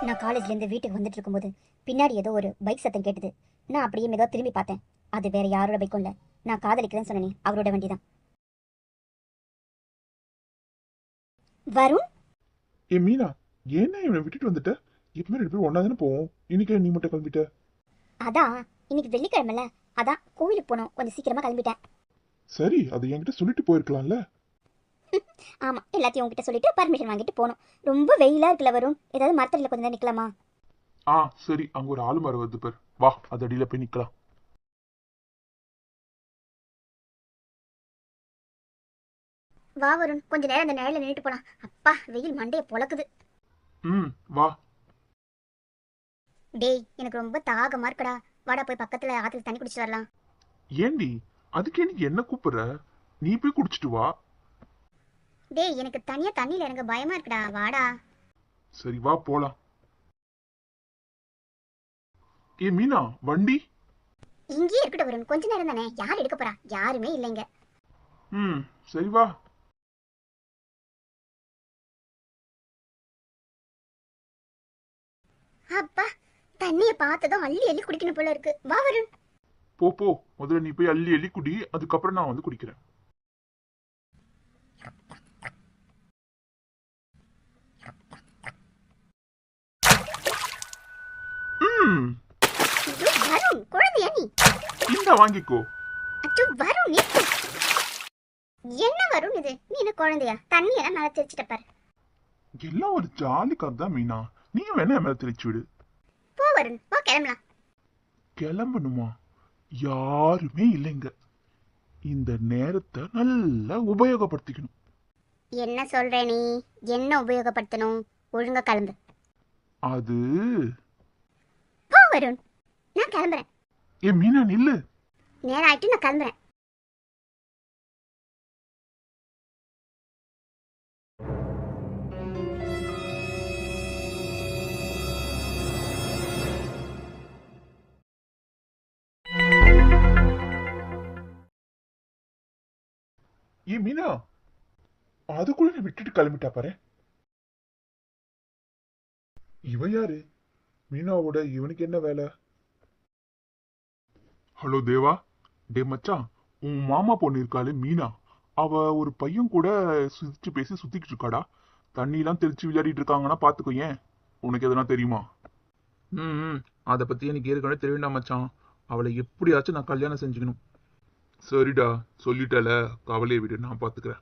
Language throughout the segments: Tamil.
நான் காலேஜ்லேருந்து வீட்டுக்கு வந்துட்டு இருக்கும்போது பின்னாடி ஏதோ ஒரு பைக் சத்தம் கேட்டது. நான் அப்படியே மெதுவாக திரும்பி பார்த்தேன். அது வேற யாரோட பைக்கும் இல்லை, நான் காதலிக்கிறேன்னு சொன்னேனே அவரோட வண்டி தான். வருண், ஏ மீனா, ஏன்னா இவனை விட்டுட்டு வந்துட்ட? எப்பவுமே ரெண்டு பேரும் ஒன்னா தானே போவோம். இன்னைக்கு நீ மட்டும் கிளம்பிட்ட? அதான் இன்னைக்கு வெள்ளிக்கிழமைல, அதான் கோவிலுக்கு போனோம், கொஞ்சம் சீக்கிரமா கிளம்பிட்டேன். சரி, அதை என்கிட்ட சொல்லிட்டு போயிருக்கலாம்ல. ஆமா, எல்லாத்தையும் உங்ககிட்ட சொல்லிட்டு பர்மிஷன் வாங்கிட்டு போனோம். ரொம்ப வெயிலா இருக்குல்ல வருண், ஏதாவது மரத்தடியில் கொஞ்ச நேரம் நிக்கலாமா? சரி, அங்க ஒரு ஆளுமரம் வருது பேர், வா அது அடியில போய் நிக்கலாம். வா வருண், கொஞ்ச நேரம் அந்த நிழல நின்றுட்டு போலாம். அப்பா, வெயில் மண்டையை பொளக்குது. வா. டேய், எனக்கு ரொம்ப தாகமா இருக்குடா. வாடா போய் பக்கத்துல ஆத்துல தண்ணி குடிச்சிட்டு வரலாம். ஏண்டி, அதுக்கே நீ என்ன கூப்பிடுற? நீ போய் குடிச்சிட்டு வா. டேய், எனக்கு தனியா தண்ணியில இறங்க பயமா இருக்குடா, வாடா. சரி வா போலாம். ஏ மீனா, வண்டி? இங்கேயே இருக்கட்டும் வருண், கொஞ்ச நேரம் தானே, யார் எடுக்க போறா? யாருமே இல்லைங்க. ம் சரி வா. அப்பா, தண்ணியை பார்த்ததும் அள்ளி அள்ளி குடிக்கணும் போல இருக்கு. வா வருண். போ போ, முதல்ல நீ போய் அள்ளி அள்ளி குடி, அதுக்கப்புறம் நான் வந்து குடிக்கிறேன். ம் ஐயோ, வருண், குழந்தையா நீ? இந்த வாங்கிக்கோ. அச்சோ வருண், நிறுத்து. என்ன வருண் இது? நீ என்ன குழந்தையா? தண்ணியெல்லாம் நல்லா தெரிச்சிட்ட பாரு. எல்லாம் ஒரு ஜாலிக்காக தான் மீனா. நீ வேணா என் மேல தெளிச்சு விடு. போ வருண், போ கிளம்பலாம். கிளம்பணுமா? யாருமே இல்லைங்க. இந்த நேரத்தை நல்லா உபயோகப்படுத்திக்கணும். என்ன சொல்ற நீ? என்ன உபயோகப்படுத்தணும்? ஒழுங்கா கிளம்பு. அது போ வருண், நான் கிளம்புறேன். ஏ மீனா நில்லு. நேரம் ஆயிட்டு, நான் கிளம்புறேன். ஏ மீனா, அதுக்குள்ள நீ விட்டுட்டு கிளம்பிட்டா பாரு. இவ யாரு? மீனாவோட இவனுக்கு என்ன வேலை? ஹலோ தேவா. டே மச்சான், உன் மாமா பொண்ணு இருக்காளே மீனா, அவ ஒரு பையன் கூட சிரிச்சு பேசி சுத்திக்கிட்டு இருக்காடா. தண்ணியெல்லாம் தெளிச்சு விளையாடிட்டு இருக்காங்கன்னா பாத்துக்கோ. ஏன், உனக்கு எதனா தெரியுமா? ம் அதை பத்தி எனக்கு ஏற்கனவே தெரியும்டா மச்சான். அவளை எப்படியாச்சும் நான் கல்யாணம் செஞ்சுக்கணும். சரிடா, சொல்லிட்டல, கவலையை விடு, நான் பாத்துக்கிறேன்.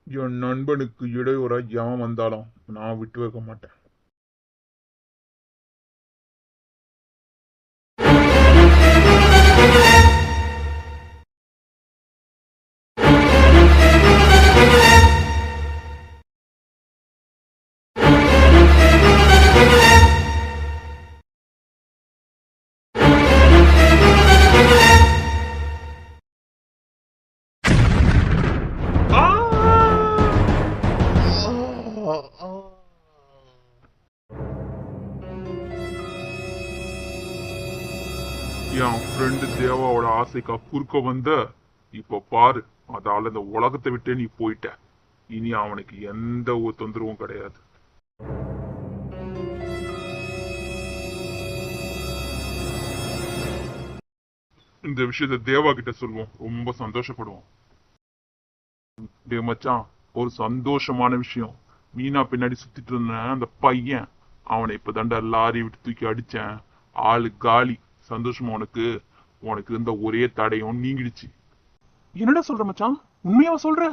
என் நண்பனுக்கு இடையூறா எவன் வந்தாலும் நான் விட்டு வைக்க மாட்டேன். என் ஃப்ரெண்டு தேவாவோட ஆசைக்கா குறுக்க வந்த, இப்ப பாரு, அதால இந்த உலகத்தை விட்டே நீ போயிட்ட. இனி அவனுக்கு எந்த ஒரு தொந்தரவும் கிடையாது. இந்த விஷயத்த தேவா கிட்ட சொல்லுவோம், ரொம்ப சந்தோஷப்படுவோம். டே மச்சான், ஒரு சந்தோஷமான விஷயம். மீனா பின்னாடி சுத்திட்டு இருந்த அந்த பையன், அவனை இப்ப தண்டா லாரி விட்டு தூக்கி அடிச்சேன். ஆளு காலி. சந்தோஷமா உனக்கு? உனக்கு இருந்த ஒரே தடையும் நீங்கிடுச்சு. என்னடா சொல்ற மச்சான், உண்மையாவா சொல்ற?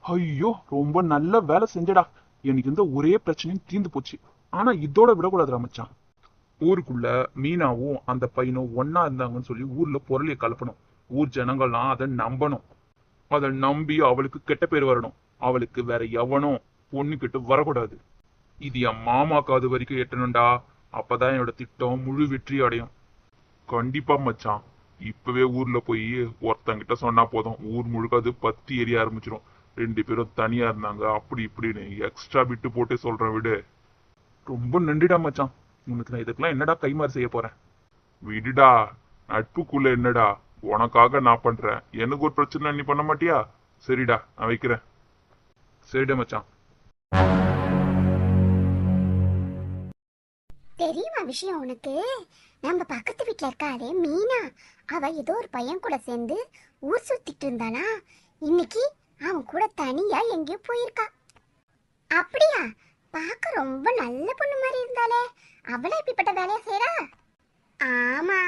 ஐயோ, ரொம்ப நல்ல வேலை செஞ்சடா. எனக்கு இருந்த ஒரே பிரச்சனையும் தீர்ந்து போச்சு. ஆனா இதோட விடக்கூடாதுடா மச்சான். ஊருக்குள்ள மீனாவும் அந்த பையனும் ஒன்னா இருந்தாங்கன்னு சொல்லி ஊர்ல பொருளைய கலப்பணும். ஊர் ஜனங்கள்லாம் அதை நம்பணும். அதை நம்பி அவளுக்கு கெட்ட பேர் வரணும். அவளுக்கு வேற எவனும் பொண்ணு கிட்ட வரக்கூடாது. இது என் மாமா காது வரைக்கும் எட்டணும்டா. அப்பதான் என்னோட திட்டம் முழு வெற்றி அடையும். கண்டிப்பா மச்சான். இப்பவே ஊர்ல போய் ஒருத்தங்கிட்ட சொன்னா போதும், ஊர் முழுக்க அது பத்தி எரிய ஆரம்பிச்சிடும். ரெண்டு பேரும் தனியா இருந்தாங்க அப்படி இப்படின்னு எக்ஸ்ட்ரா விட்டு போட்டு சொல்றேன், விடு. ரொம்ப நன்றிடா மச்சான். உனக்கு நான் இதுக்கெல்லாம் என்னடா கைமாறு செய்ய போறேன்? விடுடா, நட்புக்குள்ள என்னடா, உனக்காக நான் பண்றேன். எனக்கு ஒரு பிரச்சனை நீ பண்ண மாட்டியா? சரிடா, நான் வைக்கிறேன். சரிடா மச்சான், தெரியுமா விஷயம் உனக்கு? நம்ம பக்கத்து வீட்ல இருக்காளே மீனா, அவ ஏதோ ஒரு பையன் கூட சேர்ந்து ஊர் சுத்திட்டு இருந்தானா. இன்னைக்கு அவன் கூட தனியா எங்கேயோ போயிருக்கா. அப்படியா? பார்க்க ரொம்ப நல்ல பொண்ணு மாதிரி இருந்தாலே, அவளே இப்படிப்பட்ட வேலையை செய்றா? ஆமா,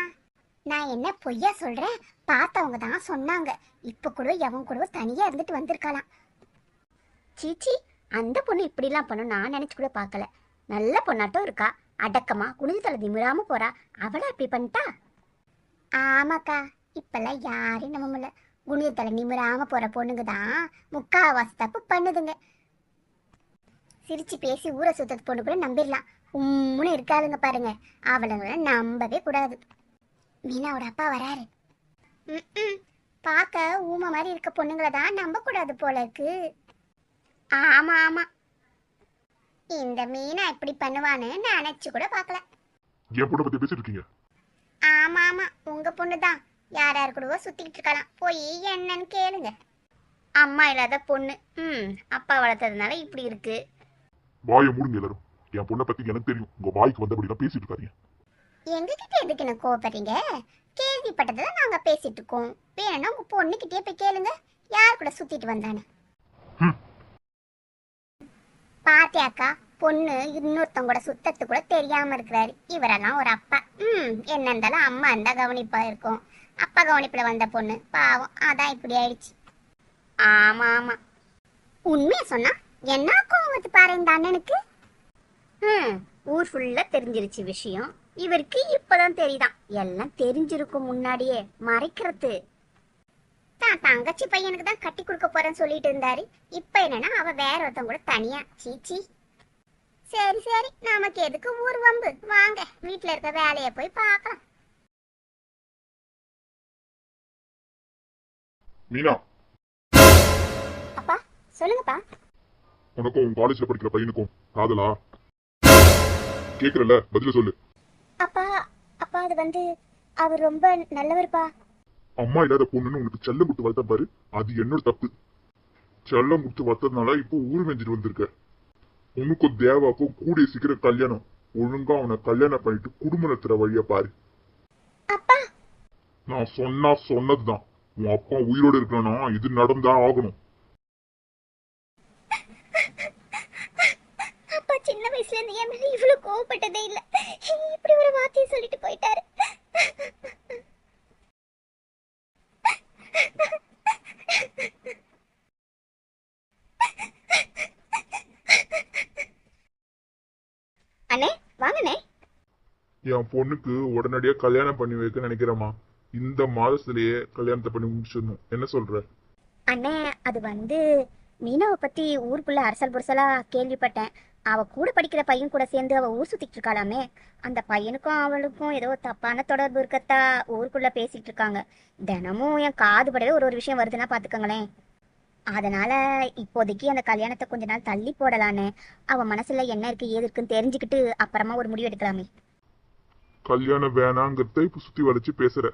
நான் என்ன பொய்யா சொல்றேன்? பார்த்தவங்க தான் சொன்னாங்க. இப்ப கூட எவன் கூட தனியா இருந்துட்டு வந்திருக்காளாம். சீச்சி, அந்த பொண்ணு இப்படிலாம் பண்ணும் நான் நினைச்சு கூட பார்க்கல. நல்ல பொண்ணாட்டம் இருக்கா, அடக்கமா குனிஞ்சு தலை நிமிராம போறா. அவளை அப்படி பண்ணிட்டா? ஆமாக்கா, இப்பெல்லாம் யாரையும் நம்ப முடியல. குனிஞ்சு தலை நிமிராம போற பொண்ணுங்க தான் முக்காவாசி தப்பு பண்ணுதுங்க. சிரிச்சு பேசி ஊரை சுத்தது பொண்ணு கூட நம்பிடலாம். உம்முன்னு இருக்காதுங்க பாருங்க, அவளுங்களை நம்பவே கூடாது. மீனாவோட அப்பா வராரு. ம், பார்க்க ஊமை மாதிரி இருக்க பொண்ணுங்களை தான் நம்ப கூடாது போல இருக்கு. ஆமா ஆமா, இந்த மீனா இப்படி பண்ணுவான்னு நினைச்சு கூட பார்க்கல. என் பொண்ணை பத்தி பேசிட்டு இருக்கீங்க? ஆமா ஆமா, உங்க பொண்ணு தான். யார் யார் கூடவோ சுத்திக்கிட்டு இருக்கலாம், போய் என்னன்னு கேளுங்க. அம்மா இல்லாத பொண்ணு, அப்பா வளர்த்ததுனால இப்படி இருக்கு. வாயை மூடுங்க எல்லாரும். என் பொண்ணை பத்தி எனக்கு தெரியும். உங்க வாய்க்கு வந்தபடிலாம் பேசிட்டு இருக்காதீங்க. எங்ககிட்ட எதுக்கு என்ன கோவப்படுறீங்க? கேள்விப்பட்டதை நாங்க பேசிட்டு இருக்கோம். வேணும்னா உங்க பொண்ணுகிட்டயே போய் கேளுங்க, யார் கூட சுத்திட்டு வந்தானு. பாத்தியாக்கா, பொண்ணு இன்னொருத்தவங்க கூட சுத்தத்து கூட தெரியாம இருக்கிறாரு. இவரெல்லாம் ஒரு அப்பா. என்ன இருந்தாலும் அம்மா இருந்தா கவனிப்பா இருக்கும். அப்பா கவனிப்புல வந்த பொண்ணு பாவம், அதான் இப்படி ஆயிடுச்சு. ஆமா ஆமா, உண்மைய சொன்னா என்ன கோவத்து பாரு இந்த அண்ணனுக்கு. ஊர் ஃபுல்லா தெரிஞ்சிருச்சு விஷயம். இவருக்கு இப்பதான் தெரியுதான். எல்லாம் தெரிஞ்சிருக்கும் முன்னாடியே மறைக்கிறது. தான் தங்கச்சி பையனுக்கு தான் கட்டி கொடுக்க போறேன்னு சொல்லிட்டு இருந்தாரு. இப்ப என்னன்னா அவ வேற ஒருத்தன் கூட தனியா. சீச்சி. சரி சரி, நமக்கு எதுக்கு ஊர் வம்பு? வாங்க வீட்டுல இருக்க வேலைய போய் பார்க்கலாம். மீனா, அப்பா சொல்லுங்கப்பா. உனக்கும் உன் காலேஜ்ல படிக்கிற பையனுக்கும் காதலா? கேக்குறல, பதில சொல்லு. அப்பா அப்பா அது வந்து அவர் ரொம்ப நல்லவர்ப்பா. அம்மா இல்லாத பொண்ணுன்னு உனக்கு செல்லம் கொடுத்து வளர்த்த பாரு, அது என்னோட தப்பு. செல்லம் கொடுத்து வளர்த்ததுனால இப்போ ஊர் வெஞ்சிட்டு வந்திருக்க. உனக்கும் தேவாக்கும் கூடிய சீக்கிரம் கல்யாணம். ஒழுங்கா அவனை கல்யாணம் பண்ணிட்டு குடும்ப நடத்துற வழியா பாரு. அப்பா, நான் சொன்னா சொன்னதுதான். உன் அப்பா உயிரோடு இருக்கணும்னா இது நடந்தா ஆகணும். அப்பா சின்ன வயசுல இருந்து என் மேல இவ்வளவு கோவப்பட்டதே இல்ல. இப்படி ஒரு வார்த்தையை சொல்லிட்டு போயிட்டாரு. அண்ணே வாங்கண்ணே. என் பொண்ணுக்கு உடனடியா கல்யாணம் பண்ணி வைக்க நினைக்கிறேம்மா. இந்த மாதத்திலேயே கல்யாணத்தை பண்ணி முடிச்சிடணும். என்ன சொல்ற? அண்ணே அது வந்து மீனாவை பத்தி ஊருக்குள்ள அரசல் புரசலா கேள்விப்பட்டேன். அவ கூட படிக்கிற பையன் கூட சேர்ந்து அவ ஊர் சுத்திட்டு இருக்காளாமே. அந்த பையனுக்கும் அவளுக்கும் ஏதோ தப்பான தொடர்பு இருக்கத்தா ஊருக்குள்ள பேசிட்டு இருக்காங்க. தினமும் என் காது படவே ஒரு விஷயம் வருதுன்னா பாத்துக்கங்களேன். அதனால இப்போதைக்கு அந்த கல்யாணத்தை கொஞ்ச நாள் தள்ளி போடலான்னு. அவ மனசுல என்ன இருக்கு ஏது இருக்குன்னு தெரிஞ்சுக்கிட்டு அப்புறமா ஒரு முடிவு எடுக்கலாமே. கல்யாணம் வேணாங்கிறத இப்ப சுத்தி வளைச்சு பேசுற.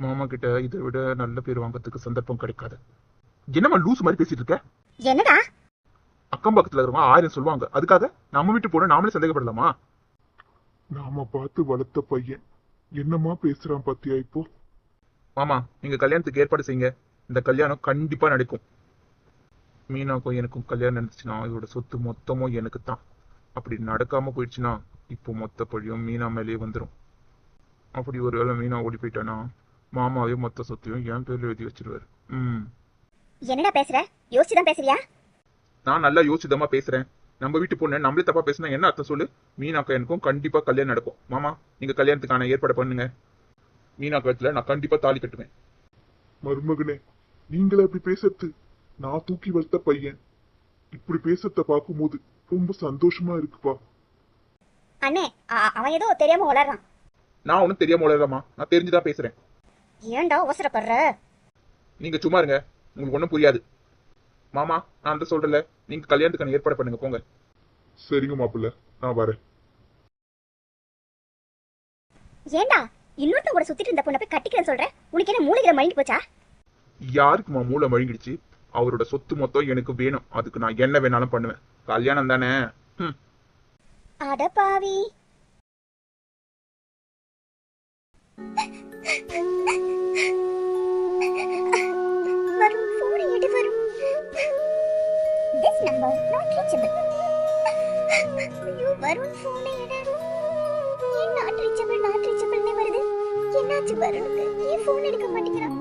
மாமா கிட்ட இதை விட நல்ல பேர் வாங்கறதுக்கு சந்தர்ப்பம் கிடைக்காது. என்னம்மா லூஸ் மாதிரி பேசிட்டு இருக்க? என்னடா? அக்கம் பக்கத்துல இருக்கிறவங்க 1000 சொல்லுவாங்க, அதுக்காக நம்ம வீட்டு போன நாமளே சந்தேகப்படலாமா? நாம பார்த்து வளர்த்த பையன் என்னமா பேசுறான் பாத்தியா இப்போ? மாமா, நீங்க கல்யாணத்துக்கு ஏற்பாடு செய்யுங்க. இந்த கல்யாணம் கண்டிப்பா நடக்கும். மீனாக்கும் எனக்கும் கல்யாணம் நடந்துச்சுன்னா இதோட சொத்து மொத்தமும் எனக்கு தான். அப்படி நடக்காம போயிடுச்சுன்னா இப்போ மொத்த பழியும் மீனா மேலேயே வந்துடும். அப்படி ஒருவேளை மீனா ஓடி போயிட்டானா மாமாவே மொத்த சொத்தையும் என் பேர்ல எழுதி வச்சிருவாரு. என்னடா பேசுற? யோசிச்சுதான் பேசுறியா? நான் நல்லா யோசிச்சுதமா பேசுறேன். நம்ம வீட்டு பொண்ணு நம்மளே தப்பா பேசினா என்ன அர்த்தம் சொல்லு? மீனாக்கா எனக்கும் கண்டிப்பா கல்யாணம் நடக்கும். மாமா, நீங்க கல்யாணத்துக்கான ஏற்பாடு பண்ணுங்க. மீனா கழுத்துல நான் கண்டிப்பா தாலி கட்டுவேன். மருமகனே, நீங்களே இப்படி பேசுறது? நான் தூக்கி வளர்த்த பையன் இப்படி பேசுறத பார்க்கும்போது ரொம்ப சந்தோஷமா இருக்குப்பா. அண்ணே அவன் ஏதோ தெரியாம வளர்றான். நான் ஒன்னும் தெரியாம உளறமா, நான் தெரிஞ்சுதான் பேசுறேன். ஏன்டா அவசரப்படுற? நீங்க சும்மா இருங்க, உங்களுக்கு ஒன்றும் புரியாது. மாமா, நான் அந்த சொல்றல, நீங்க கல்யாணத்துக்கான ஏற்பாடு பண்ணுங்க போங்க. சரிங்க மாப்பிள்ள, நான் வரேன். ஏன்டா இன்னொருத்த கூட சுத்திட்டு இருந்த பொண்ணை போய் கட்டிக்கிறேன்னு சொல்ற? உனக்கு என்ன மூளைகிற மயங்கி போச்சா? யாருக்குமா மூளை மழுங்கிடுச்சு? அவரோட சொத்து மொத்தம் எனக்கு வேணும். அதுக்கு நான் என்ன வேணாலும் பண்ணுவேன். கல்யாணம் தானே. அட பாவி. வரும் போன் எடு வரும். This number not reachable. ஐயோ வருண் போன் எடு. ஏன் not reachable னே வருது. என்னாச்சு வருணுக்கு? ஏன் போன் எடுக்க மாட்டேங்கிறான்?